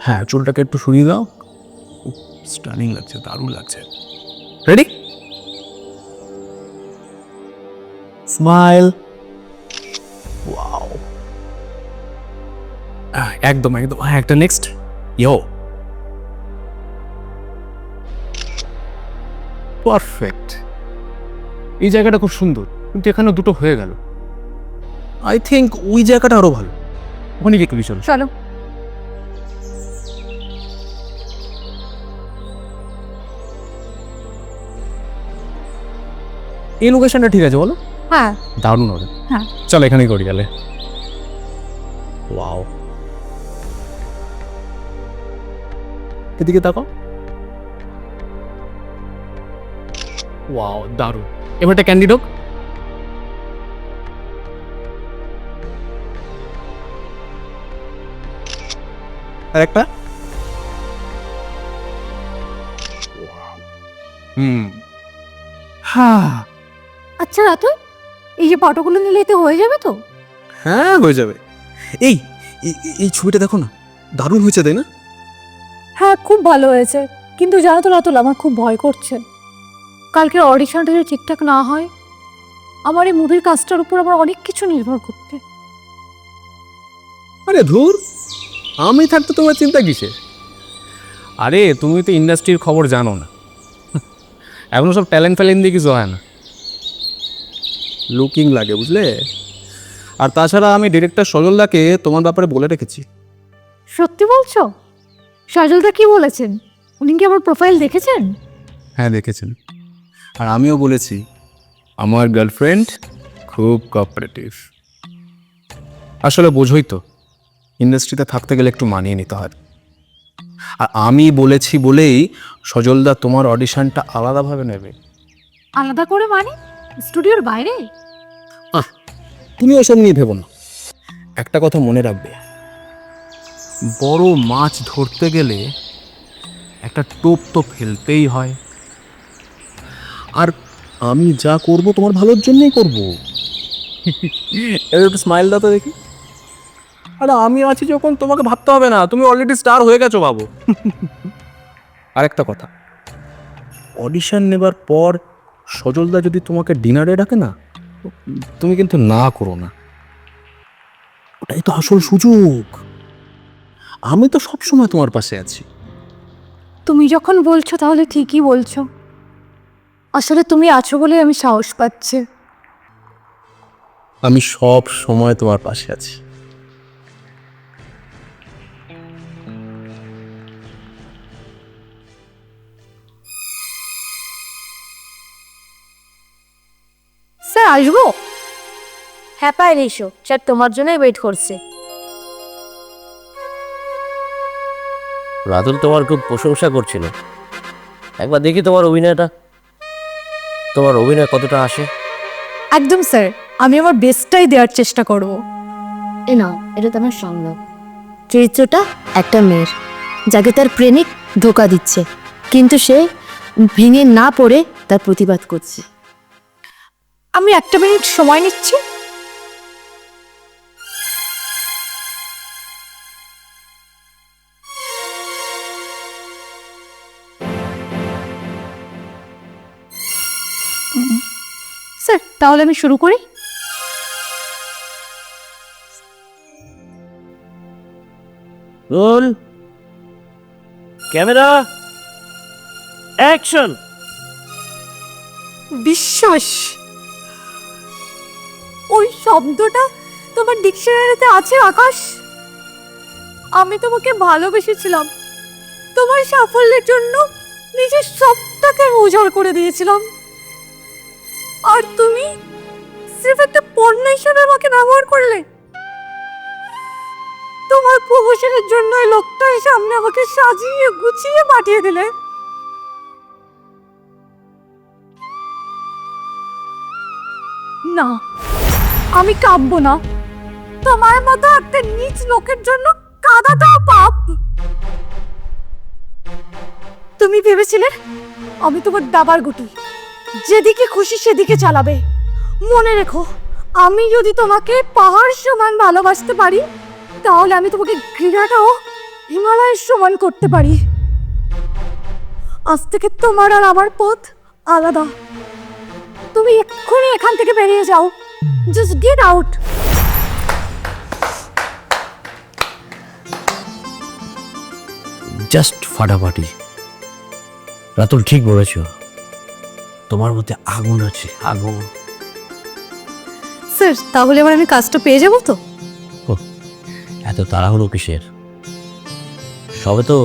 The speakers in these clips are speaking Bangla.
হ্যাঁ, চুলটাকে একটু সরিয়ে দাও। স্টানিং লাগছে, দারুণ লাগছে। রেডি? স্মাইল। ওয়াও, একদম একদম। হ্যাঁ, একটা নেক্সট। ইয়ো, পারফেক্ট। এই জায়গাটা খুব সুন্দর, কিন্তু এখানে দুটো হয়ে গেল। আই থিঙ্ক ওই জায়গাটা আরো ভালো। ওখানে গিয়ে একটু চলো। চলো। এই লোকেশনটা ঠিক আছে বলো? হ্যাঁ দারুণ হবে। হ্যাঁ। চলো এখানেই করি গেলে। ওয়াও, এদিকে তাকাও। ওয়াও, দারুণ। এবার একটা ক্যান্ডি ঢোক। আর একটা। হ্যাঁ আচ্ছা রাতুল, এই যে ফটোগুলো নিলে এতে হয়ে যাবে তো? হ্যাঁ, হয়ে যাবে। এই এই ছবিটা দেখো না, দারুণ হয়েছে তাই না? হ্যাঁ খুব ভালো হয়েছে, কিন্তু জানো তো রাতুল, আমার খুব ভয় করছে। কালকের অডিশনটা যদি ঠিকঠাক না হয়, আমার এই মুভির কাজটার উপর আমার অনেক কিছু নির্ভর করতে। আরে ধুর, আমি থাকতে তোমার চিন্তা কিসের? আরে তুমি তো ইন্ডাস্ট্রির খবর জানো না, এখন সব ট্যালেন্ট ফ্যালেন্ট দিয়ে কিছু হয় না, লুকিং লাগে বুঝলে। আর তাছাড়া আমি ডিরেক্টর সজলদাকে তোমার ব্যাপারে বলে রেখেছি। সত্যি বলছো? সজলদা কি বলেছেন? উনি কি আমার প্রোফাইল দেখেছেন? হ্যাঁ দেখেছেন, আর আমিও বলেছি আমার গার্লফ্রেন্ড খুব কোঅপারেটিভ। আসলে বোঝোই তো, ইন্ডাস্ট্রিতে থাকতে গেলে একটু মানিয়ে নিতে হয়। আর আমি বলেছি বলেই সজলদা তোমার অডিশনটা আলাদাভাবে নেবে। আলাদা করে মানে? স্টুডিওর বাইরে? তুমি ওসব নিয়ে ভেবো না। একটা কথা মনে রাখবে, বড় মাছ ধরতে গেলে একটা টোপ তো ফেলতেই হয়। আর আমি যা করব তোমার ভালোর জন্যই করব। এবার একটু স্মাইল দাও তো দেখি। আরে আমি আছি যখন, তোমাকে ভাবতে হবে না, তুমি অলরেডি স্টার হয়ে গেছো বাবু। আরেকটা কথা, অডিশন নেবার পর সজলদা যদি তোমাকে ডিনারে ডাকে না, তুমি কিন্তু না করো না। ওটাই তো আসল সুযোগ। আমি তো সব সময় তোমার পাশে আছি। তুমি যখন বলছো তাহলে ঠিকই বলছো। আসলে তুমি আছো বলে আমি সাহস পাচ্ছি। আমি সব সময় তোমার পাশে আছি। স্যার আসবো? হ্যাঁ পায়েল, এসো, স্যার তোমার জন্যই ওয়েট করছে। রাতুল তোমার খুব প্রশংসা করছিল, একবার দেখি তোমার অভিনয়টা, তোমার অভিনয় কতটা আসে। একদম স্যার, আমি আমার বেস্টটাই দেওয়ার চেষ্টা করব। এ নাও, এটা তোমার সংলাপ। চরিত্রটা একটা মেয়ের, যাকে তার প্রেমিক ধোঁকা দিচ্ছে, কিন্তু সে ভেঙে না পড়ে তার প্রতিবাদ করছে। আমি একটা মিনিট সময় নিচ্ছি। স্যার তাহলে আমি শুরু করি। Roll, camera, action. বিশ্বাস, ওই শব্দটা তোমার ডিকশনারিতে আছে আকাশ? আমি তোমাকে ভালোবেসেছিলাম, তোমার সাফল্যের জন্য নিজের সবটাকে উজাড় করে দিয়েছিলাম, আর তুমি সির্ফ একটা পণ্য হিসেবে আমাকে ব্যবহার করলে। তোমার প্রমোশনের জন্য এই লোকটার সামনে আমাকে সাজিয়ে গুছিয়ে পাঠিয়ে দিলে। না, আমি কাঁদবো না। তোমার মতো একটা নীচ লোকের জন্য কাঁদাটাও পাপ। তুমি ভেবেছিলে আমি তোমার দাবার গুটি, যেদিকে খুশি সেদিকে চালাবে। মনে রেখো, আমি যদি তোমাকে পাহাড় সমান ভালোবাসতে পারি, তাহলে আমি তোমাকে ঘৃণাটাও হিমালয়ের সমান করতে পারি। আজ থেকে তোমার আর আমার পথ আলাদা। তুমি এক্ষুনি এখান থেকে বেরিয়ে যাও। Just get out. জাস্ট ফাটাফাটি। রাতুল ঠিক বলেছ, তোমার মধ্যে আগুন আছে, আগুন। স্যার তাহলে এবার আমি কাজটা পেয়ে যাবো তো? এত তাড়াহুড়ো কিসের? সবে তো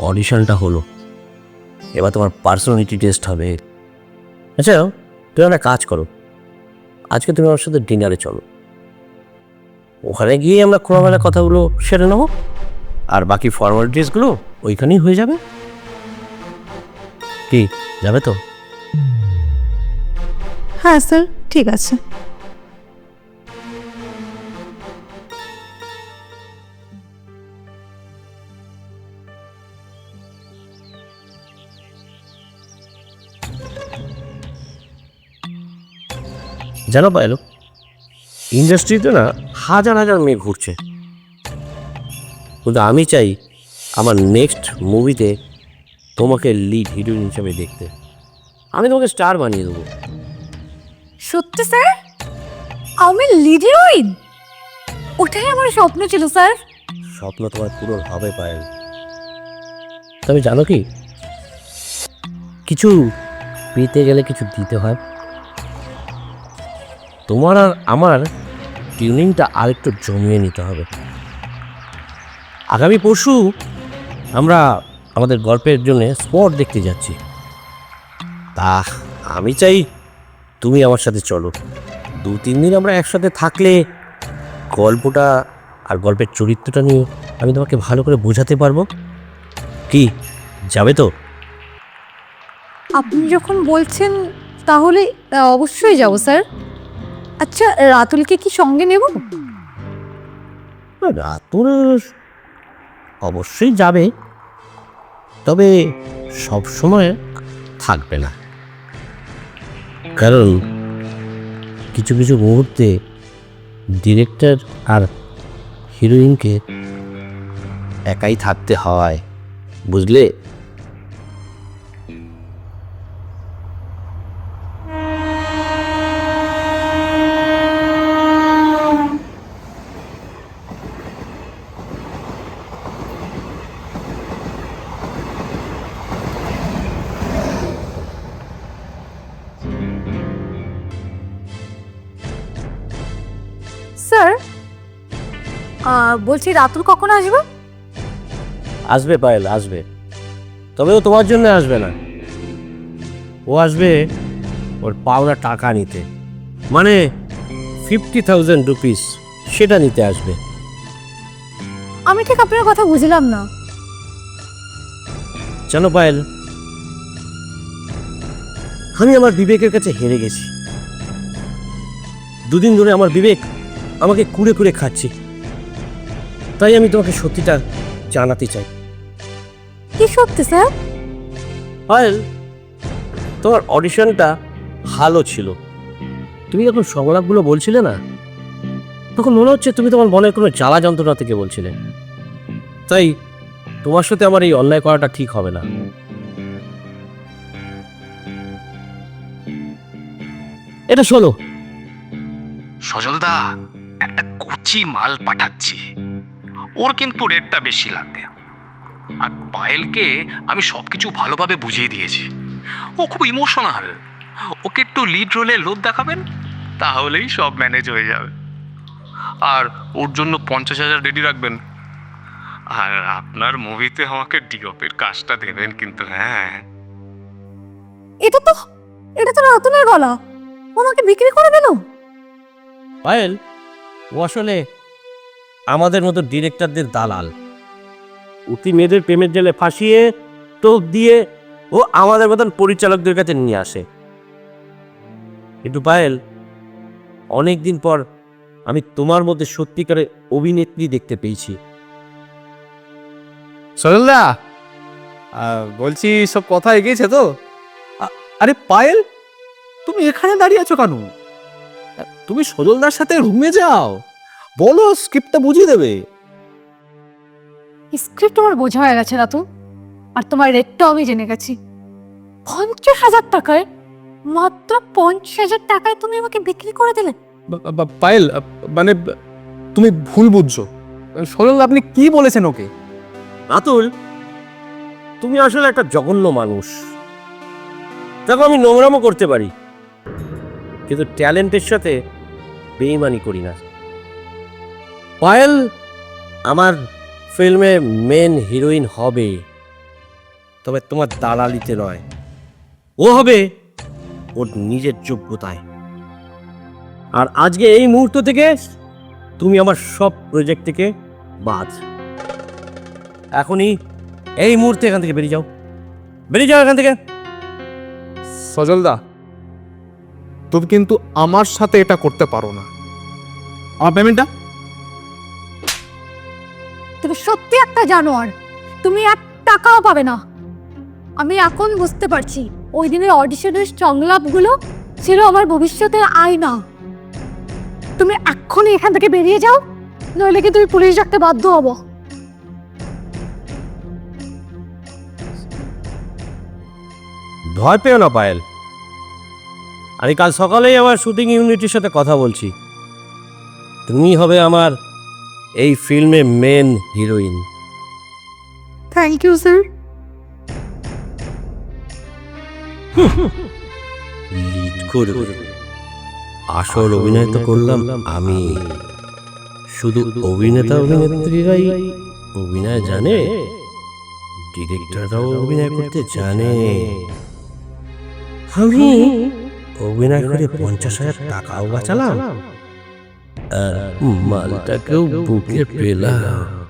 অডিশনটা হলো, এবার তোমার পার্সোনালিটি টেস্ট হবে। আচ্ছা তুমি একটা কাজ করো, আজকে তুমি আমার সাথে ডিনারে চলো, ওখানে গিয়ে আমরা খোলামেলা কথাগুলো সেরে নেবো, আর বাকি ফর্মালিটিসগুলো ওইখানেই হয়ে যাবে। কি, যাবে তো? হ্যাঁ স্যার, ঠিক আছে। জানো পায়েল, ইন্ডাস্ট্রিতে না হাজার হাজার মেয়ে ঘুরছে, কিন্তু আমি চাই আমার নেক্সট মুভিতে তোমাকে লিড হিরোইন হিসেবে দেখতে। আমি তোমাকে স্টার বানিয়ে দেবো। সত্যি স্যার? আমি লিড হিরোইন? ওটাই আমার স্বপ্ন ছিল স্যার। স্বপ্ন তোমার পূরণ হবে পায়েল। তবে জানো কি, কিছু পেতে গেলে কিছু দিতে হয়। তোমার আর আমার টিউনিংটা আরেকটু জমিয়ে নিতে হবে। আগামী পরশু আমরা আমাদের গল্পের জন্য স্পট দেখতে যাচ্ছি, তা আমি চাই তুমি আমার সাথে চলো। 2-3 দিন আমরা একসাথে থাকলে গল্পটা আর গল্পের চরিত্রটা নিয়ে আমি তোমাকে ভালো করে বোঝাতে পারবো। কি, যাবে তো? আপনি যখন বলছেন তাহলে অবশ্যই যাব স্যার। আচ্ছা রাতুলকে কি সঙ্গে নেব? রাতুল অবশ্যই যাবে, তবে সব সময় থাকবে না, কারণ কিছু কিছু মুহূর্তে ডিরেক্টর আর হিরোইনকে একাই থাকতে হয়, বুঝলে? স্যার বলছি রাতুল কখন আসবে? আসবে পায়েল, আসবে, তবে ও তোমার জন্য আসবে না, ও আসবে ওর পাওনা টাকা নিতে, মানে 50,000 রুপিস, সেটা নিতে আসবে। আমি ঠিক আপনার কথা বুঝলাম না। জানো পায়েল, আমি আমার বিবেকের কাছে হেরে গেছি। 2 দিন ধরে আমার বিবেক আমাকে কুড়ে কুড়ে খাচ্ছি, তাই আমি তোমাকে সত্যিটা জানাতে চাই। কি সত্যি স্যার? পায়েল, তোমার অডিশনটা ভালো ছিল। তুমি যখন সংলাপগুলো বলছিলে না, তখন মনে হচ্ছে তুমি তোমার মনের কোনো জ্বালা যন্ত্রণা থেকে বলছিলে, তাই তোমার সাথে আমার এই অন্যায় করাটা ঠিক হবে না। এটা শোনো। সজলদা, একটা কচি মাল পাঠাচ্ছি, ওর কিন্তু রেটটা বেশি লাগবে। আর পায়েলকে আমি সবকিছু ভালোভাবে বুঝিয়ে দিয়েছি, ও খুব ইমোশনাল, ওকে একটু লিড রোলে লোভ দেখাবেন, তাহলেই সব ম্যানেজ হয়ে যাবে। আর ওর জন্য 50,000 রেডি রাখবেন। আর আপনার মুভিতে আমাকে ডিওপের কাজটা দেবেন কিন্তু। হ্যাঁ, এটা তো রাতুলের গলা। ও আমাকে বিক্রি করে দিল। পায়েল, ও আসলে আমাদের মতো ডিরেক্টরদের দালাল। উতি মেয়েদের প্রেমের জেলে ফাঁসিয়ে টোপ দিয়ে ও আমাদের মতন পরিচালকদের কাছে নিয়ে আসে। কিন্তু পায়েল, অনেক দিন পর আমি তোমার মধ্যে সত্যিকারের অভিনেত্রী দেখতে পেয়েছি। সজলদা, বলছি সব কথা এগিয়েছে তো? আরে পায়েল, তুমি এখানে দাঁড়িয়ে আছো কেন? তুমি সজলদার সাথে রুমে যাও, বলো, স্ক্রিপ্টটা বুঝিয়ে দেবে। স্ক্রিপ্ট আমার বোঝা হয়ে গেছে রাতু, আর তোমার রেটটাও আমি জেনে গেছি। 50,000 টাকায়, মাত্র 50,000 টাকায় তুমি আমাকে বিক্রি করে দিলে। পায়েল, মানে তুমি ভুল বুঝছো। সরল, আপনি কি বলেছেন ওকে? রাতুল, তুমি আসলে একটা জঘন্য মানুষ। দেখো, আমি নোংরামও করতে পারি, কিন্তু ট্যালেন্টের সাথে বেইমানি করি না। পায়েল আমার ফিল্মে মেন হিরোইন হবে, তবে তোমার দালালিতে নয়। ও হবে ওর নিজের যোগ্যতায়। আর আজকে এই মুহূর্ত থেকে তুমি আমার সব প্রজেক্ট থেকে বাদ। এখনই এই মুহূর্তে এখান থেকে বেরিয়ে যাও, বেরিয়ে যাও এখান থেকে। সজলদা, তুমি কিন্তু আমার সাথে এটা করতে পারো না। আমার পেমেন্টটা? তুমি সত্যি একটা জানোয়ার, তুমি 1 টাকাও পাবে না। আমি এখন বুঝতে পারছি ওই দিনের অডিশনের সংলাপগুলো ছিল আমার ভবিষ্যতের আয়না। তুমি এক্ষুনি এখান থেকে বেরিয়ে যাও, নইলে কিন্তু তুমি পুলিশ ডাকতে বাধ্য হবো। ভয় পেও না পায়েল, আমি কাল সকালেই আমার শুটিং ইউনিটের সাথে কথা বলছি। তুমি হবে আমার এই ফিল্মের main heroine. Thank you sir. Lead করবে, আসল অভিনয় তো করলাম আমি। শুধু অভিনেতা অভিনেত্রীরাই অভিনয় জানে, ডিরেক্টররাও অভিনয় করতে জানে। আমি অভিনয় করে 50,000 টাকাও বাঁচালাম, আর মালটাকেও বুকে পেলাম।